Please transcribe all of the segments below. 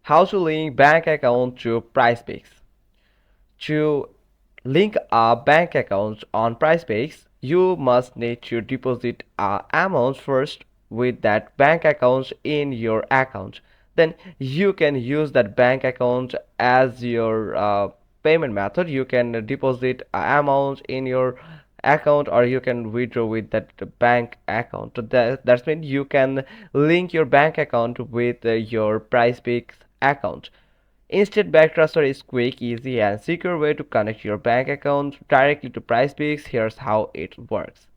How to link bank account to PrizePicks. To link a bank account on PrizePicks, you must need to deposit a amount first with that bank account in your account. Then you can use that bank account as your payment method. You can deposit a amount in your account or you can withdraw with that bank account. That's mean you can link your bank account with your PrizePicks account. Instant bank transfer is quick, easy, and secure way to connect your bank account directly to PrizePicks. Here's how it works.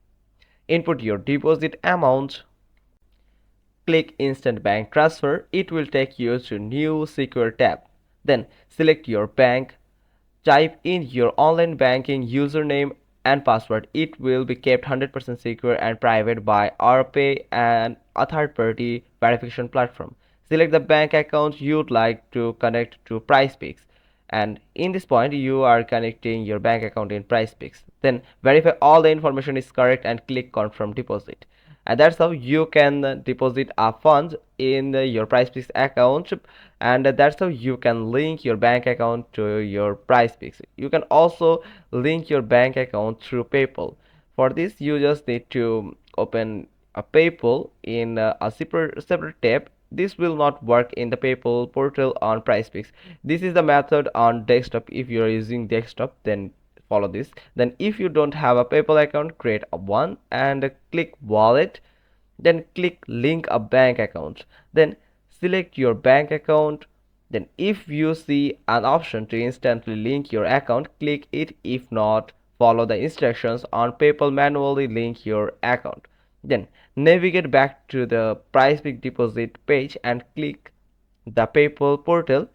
Input your deposit amount, click Instant Bank Transfer. It will take you to new secure tab. Then select your bank, type in your online banking username and password. It will be kept 100% secure and private by RPay and a third-party verification platform. Select the bank account you'd like to connect to PrizePicks. And in this point, you are connecting your bank account in PrizePicks. Then verify all the information is correct and click Confirm Deposit. And that's how you can deposit a funds in your PrizePicks account, and that's how you can link your bank account to your PrizePicks. You can also link your bank account through PayPal. For this, you just need to open a PayPal in a separate tab. This will not work in the PayPal portal on PrizePicks. This is the method on desktop. If you are using desktop, then follow this. Then if you don't have a PayPal account, create a one and click wallet. Then click link a bank account. Then select your bank account. Then if you see an option to instantly link your account, click it. If not, follow the instructions on PayPal, manually link your account. Then navigate back to the PrizePick deposit page and click the PayPal portal.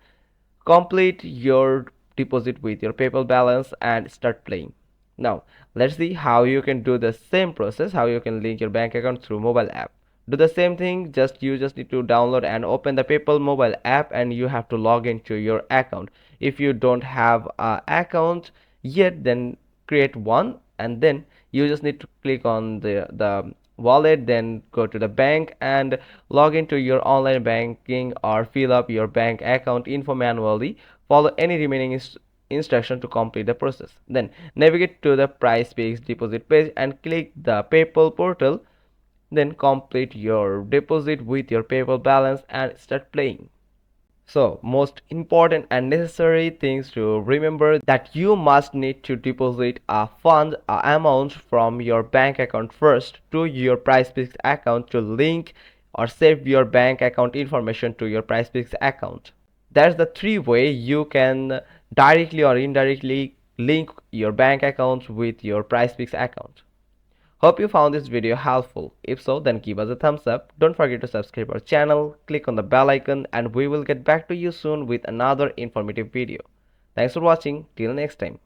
Complete your deposit with your PayPal balance and start playing. Now let's see how you can do the same process, how you can link your bank account through mobile app. Do the same thing, you just need to download and open the PayPal mobile app and you have to log into your account. If you don't have an account yet, then create one, and then you just need to click on the wallet, then go to the bank and log into your online banking or fill up your bank account info manually. Follow any remaining instruction to complete the process. Then navigate to the PrizePicks deposit page and click the PayPal portal. Then complete your deposit with your PayPal balance and start playing. So most important and necessary things to remember that you must need to deposit a fund amount from your bank account first to your PrizePicks account to link or save your bank account information to your PrizePicks account. That's the three way you can directly or indirectly link your bank account with your PrizePicks account. Hope you found this video helpful. If so, then give us a thumbs up. Don't forget to subscribe our channel, click on the bell icon, and we will get back to you soon with another informative video. Thanks for watching. Till next time.